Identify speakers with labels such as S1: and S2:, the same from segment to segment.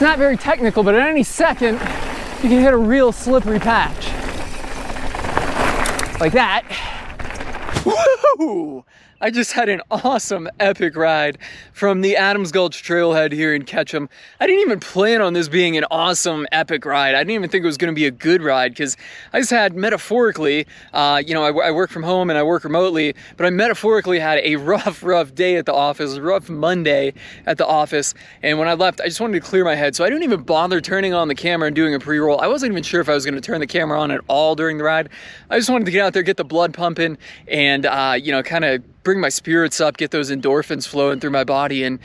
S1: It's not very technical, but at any second, you can hit a real slippery patch. Like that. Woo! I just had an awesome, epic ride from the Adams Gulch trailhead here in Ketchum. I didn't even plan on this being an awesome, epic ride. I didn't even think it was going to be a good ride because I just had metaphorically, you know, I work from home and I work remotely, but I metaphorically had a rough day at the office, a rough Monday at the office. And when I left, I just wanted to clear my head. So I didn't even bother turning on the camera and doing a pre-roll. I wasn't even sure if I was going to turn the camera on at all during the ride. I just wanted to get out there, get the blood pumping, and, you know, kind of bring my spirits up, get those endorphins flowing through my body. And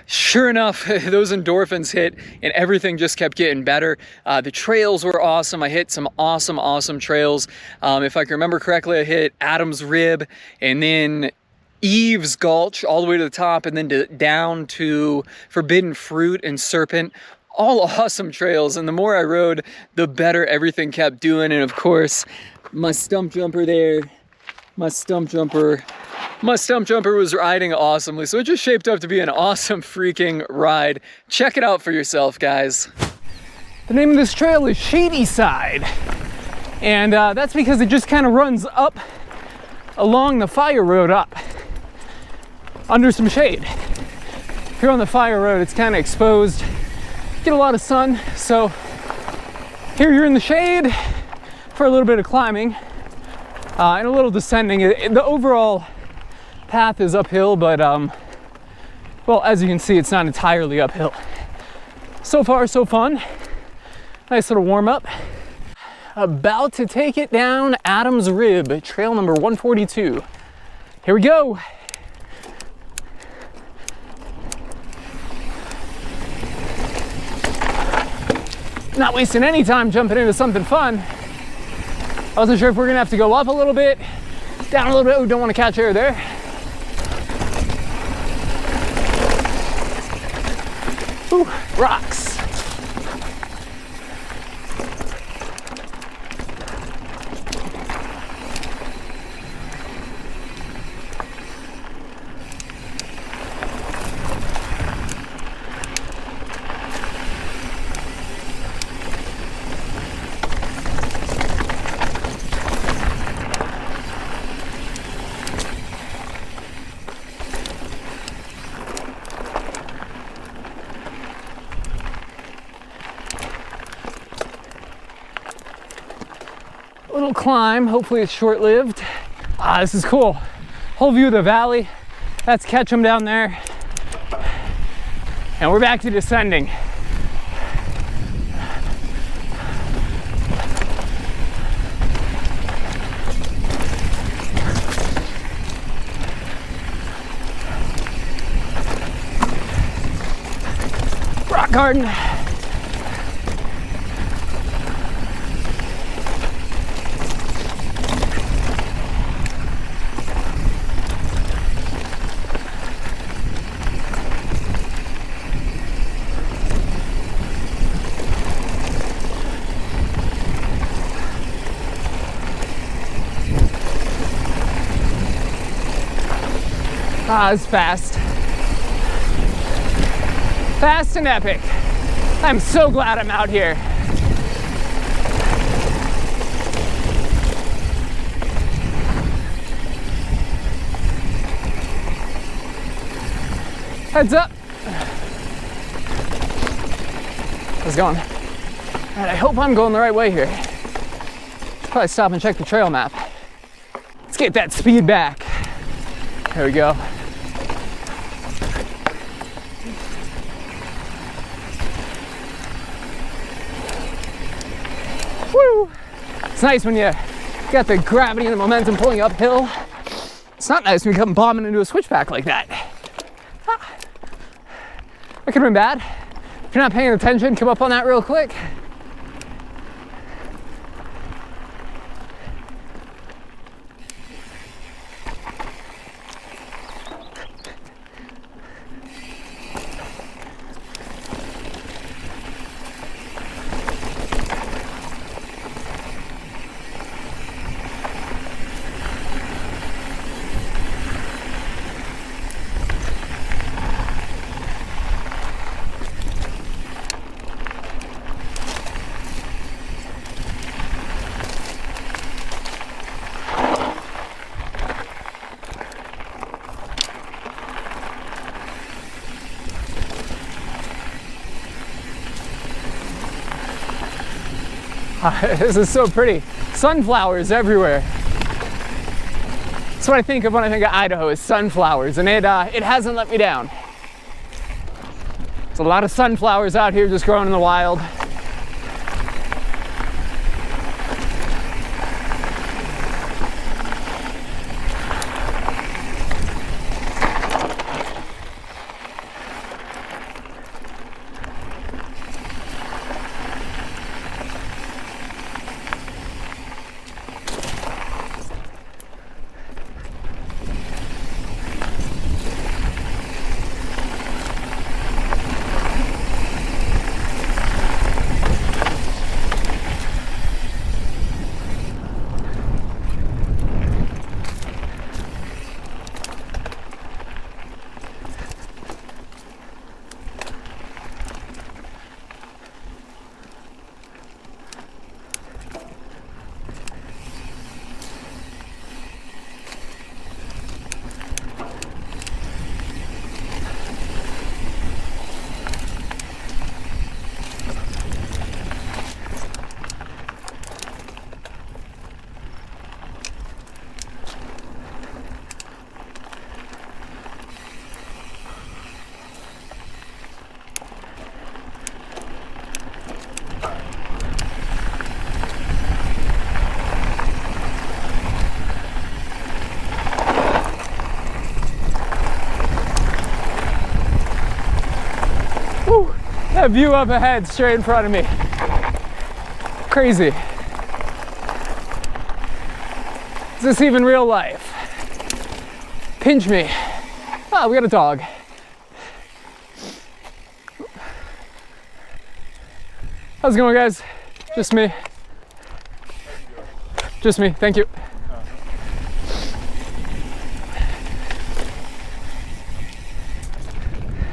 S1: sure enough, those endorphins hit and everything just kept getting better. The trails were awesome. I hit some awesome trails. If I can remember correctly, I hit Adam's Rib and then Eve's Gulch all the way to the top, and then down to Forbidden Fruit and Serpent. All awesome trails, and the more I rode, the better everything kept doing. And of course, my stump jumper there, my stump jumper was riding awesomely. So it just shaped up to be an awesome freaking ride. Check it out for yourself, guys. The name of this trail is Shadyside. And that's because it just kind of runs up along the fire road up under some shade. Here on the fire road, it's kind of exposed. Get a lot of sun. So here you're in the shade for a little bit of climbing and a little descending. The overall path is uphill, but well, as you can see, it's not entirely uphill. So far, so fun. Nice little warm up. About to take it down Adam's Rib, trail number 142. Here we go. Not wasting any time jumping into something fun. I wasn't sure if we're gonna have to go up a little bit, down a little bit. Oh, don't want to catch air there. Ooh, rocks. Little climb, hopefully it's short-lived. This is cool. Whole view of the valley. That's Ketchum down there. And we're back to descending. Rock garden. It's fast. Fast and epic. I'm so glad I'm out here. Heads up. How's it going? All right, I hope I'm going the right way here. Should probably stop and check the trail map. Let's get that speed back. There we go. Woo! It's nice when you got the gravity and the momentum pulling uphill. It's not nice when you come bombing into a switchback like that. That could have been bad. If you're not paying attention, come up on that real quick. This is so pretty. Sunflowers everywhere. That's what I think of when I think of Idaho, is sunflowers, and it hasn't let me down. There's a lot of sunflowers out here just growing in the wild. That view up ahead, straight in front of me. Crazy. Is this even real life? Pinch me. Oh, we got a dog. How's it going, guys? Just me. Just me, thank you.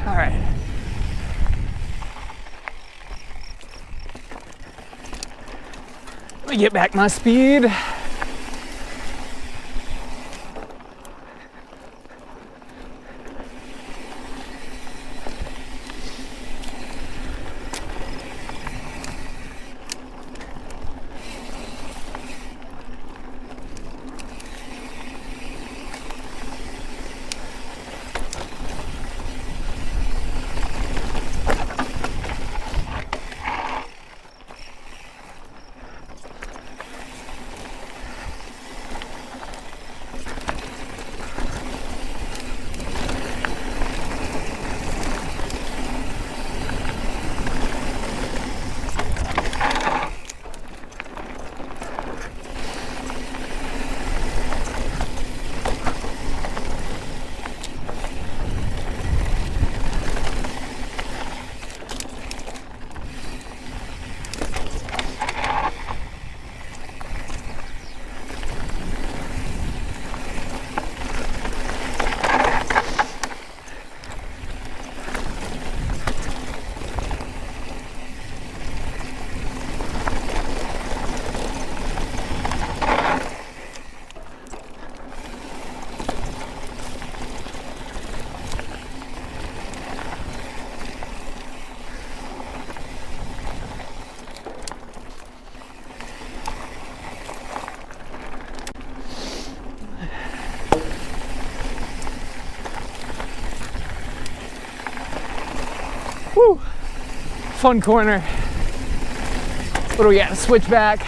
S1: All right. Let me get back my speed. Woo! Fun corner. What do we got? A switchback.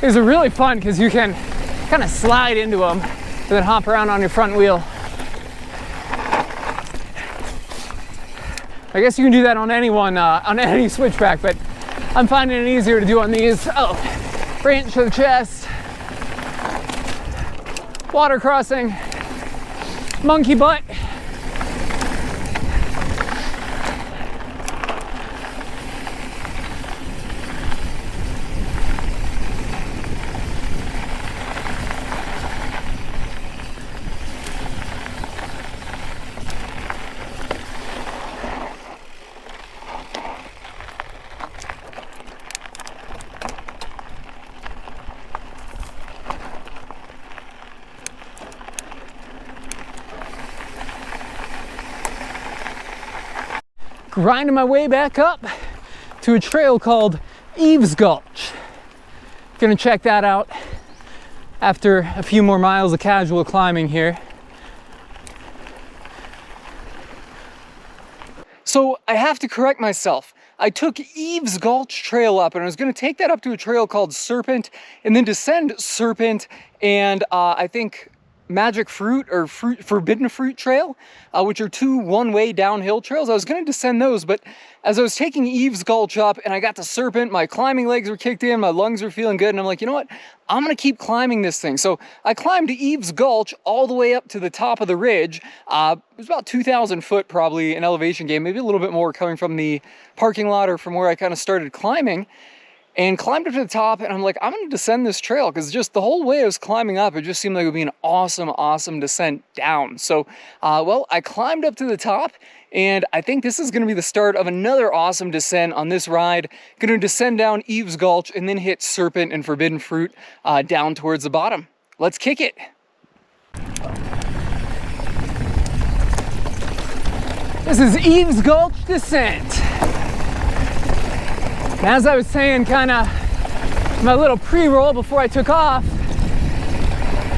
S1: These are really fun because you can kind of slide into them and then hop around on your front wheel. I guess you can do that on anyone, on any switchback, but I'm finding it easier to do on these. Oh, branch to the chest, water crossing, monkey butt. grinding my way back up to a trail called Gulch. Gonna check that out after a few more miles of casual climbing here. So I have to correct myself. I took Gulch Trail up, and I was going to take that up to a trail called Serpent, and then descend Serpent and I think Magic Fruit or Forbidden Fruit Trail, which are two one-way downhill trails. I was going to descend those, but as I was taking Gulch up and I got to Serpent, my climbing legs were kicked in, my lungs were feeling good, and I'm like, you know what? I'm going to keep climbing this thing. So I climbed Gulch all the way up to the top of the ridge. It was about 2,000 foot probably an elevation gain, maybe a little bit more coming from the parking lot or from where I kind of started climbing. And climbed up to the top, and I'm like, I'm going to descend this trail, because just the whole way I was climbing up, it just seemed like it would be an awesome descent down. So, well, I climbed up to the top, and I think this is going to be the start of another awesome descent on this ride. Going to descend down Gulch, and then hit Serpent and Forbidden Fruit down towards the bottom. Let's kick it. This is Gulch descent. And as I was saying, kind of my little pre-roll before I took off,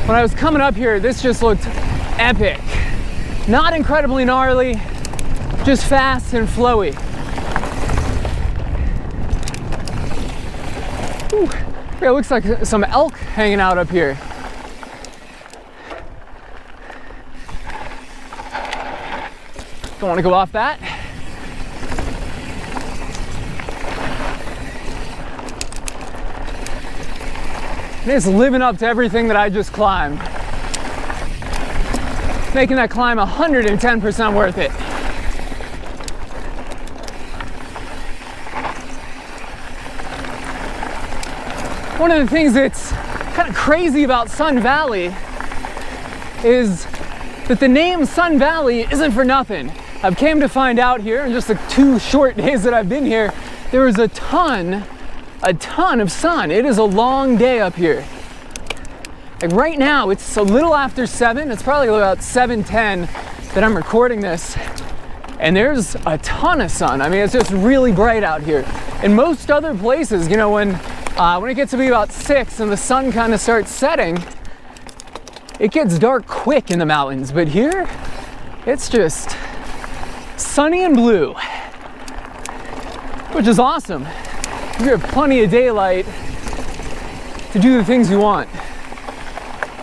S1: when I was coming up here, this just looked epic. Not incredibly gnarly, just fast and flowy. Ooh, yeah, it looks like some elk hanging out up here. Don't want to go off that. It's living up to everything that I just climbed. Making that climb 110% worth it. One of the things that's kind of crazy about Sun Valley is that the name Sun Valley isn't for nothing. I've came to find out here in just the 2 short days that I've been here, there is a ton of sun. It is a long day up here. Like right now, it's a little after 7. It's probably about 7:10 that I'm recording this. And there's a ton of sun. I mean, it's just really bright out here. In most other places, you know, when it gets to be about 6 and the sun kind of starts setting, it gets dark quick in the mountains. But here, it's just sunny and blue, which is awesome. You have plenty of daylight to do the things you want.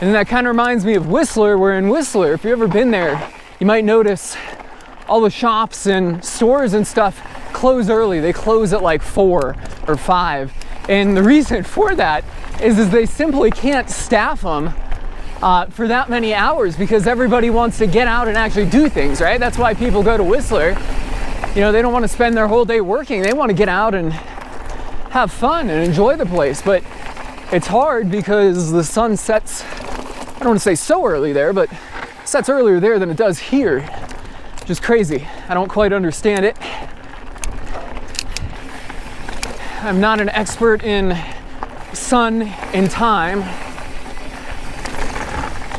S1: And that kind of reminds me of Whistler, where in Whistler, if you've ever been there, you might notice all the shops and stores and stuff close early. They close at like 4 or 5. And the reason for that is they simply can't staff them for that many hours, because everybody wants to get out and actually do things, right? That's why people go to Whistler. You know, they don't want to spend their whole day working. They want to get out and have fun and enjoy the place. But it's hard because the sun sets, I don't want to say so early there, but sets earlier there than it does here, which is crazy. I don't quite understand it. I'm not an expert in sun and time,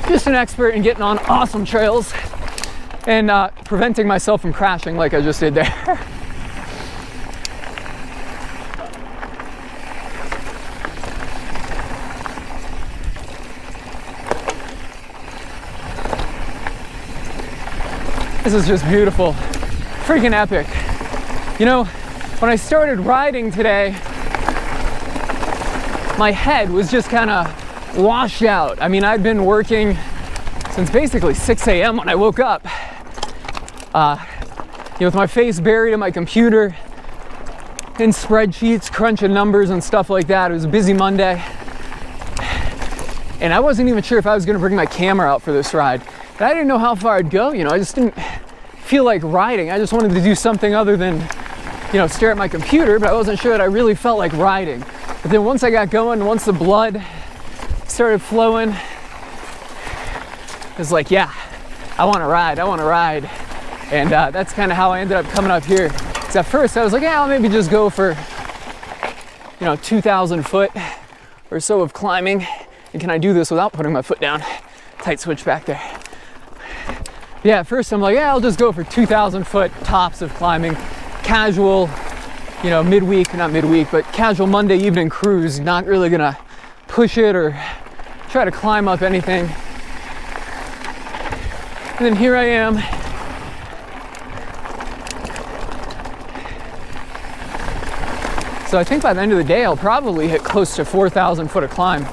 S1: just an expert in getting on awesome trails and preventing myself from crashing like I just did there. This is just beautiful, freaking epic. You know, when I started riding today, my head was just kind of washed out. I mean, I'd been working since basically 6 a.m. when I woke up. With my face buried in my computer, in spreadsheets, crunching numbers and stuff like that. It was a busy Monday. And I wasn't even sure if I was gonna bring my camera out for this ride. And I didn't know how far I'd go, you know, I just didn't feel like riding. I just wanted to do something other than, you know, stare at my computer, but I wasn't sure that I really felt like riding. But then once I got going, once the blood started flowing, it was like, yeah, I wanna ride. And that's kind of how I ended up coming up here. Because at first I was like, yeah, I'll maybe just go for, 2,000 foot or so of climbing. And can I do this without putting my foot down? Tight switch back there. Yeah, at first I'm like, yeah, I'll just go for 2,000 foot tops of climbing. casual, you know, not midweek, but casual Monday evening cruise. Not really gonna push it or try to climb up anything. And then here I am. So I think by the end of the day, I'll probably hit close to 4,000 foot of climb.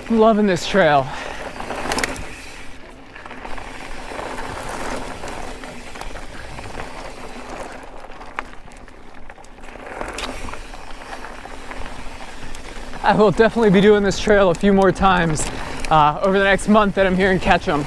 S1: I'm loving this trail. I will definitely be doing this trail a few more times over the next month that I'm here in Ketchum.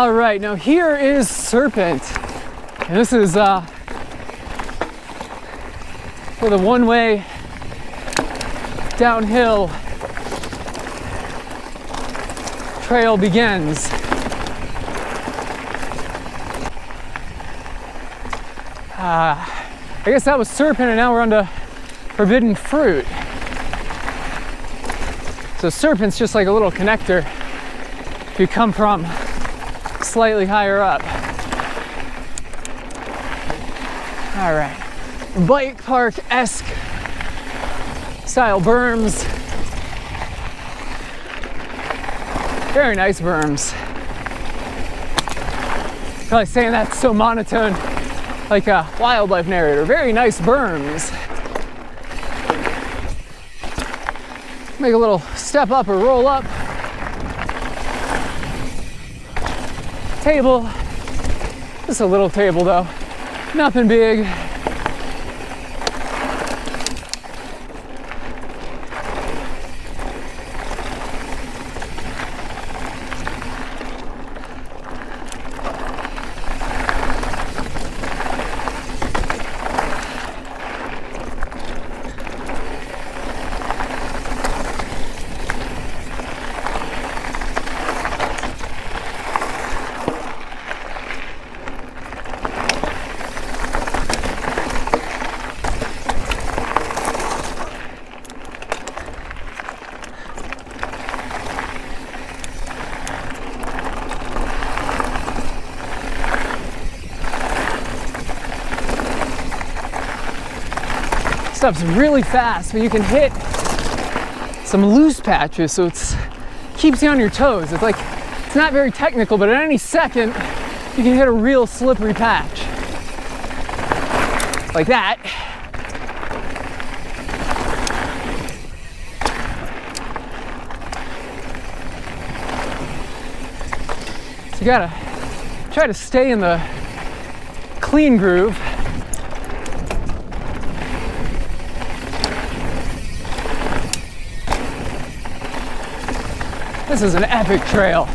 S1: All right, now here is Serpent. And this is where the one-way downhill trail begins. I guess that was Serpent, and now we're on to Forbidden Fruit. So Serpent's just like a little connector if you come from slightly higher up. All right, bike park-esque style berms. Very nice berms. Probably saying that so monotone, like a wildlife narrator. Very nice berms. Make a little step up or roll up. Table. Just a little table though. Nothing big. Stuff's really fast, but you can hit some loose patches, so it keeps you on your toes. It's like, it's not very technical, but at any second, you can hit a real slippery patch. Like that. So you gotta try to stay in the clean groove. This is an epic trail.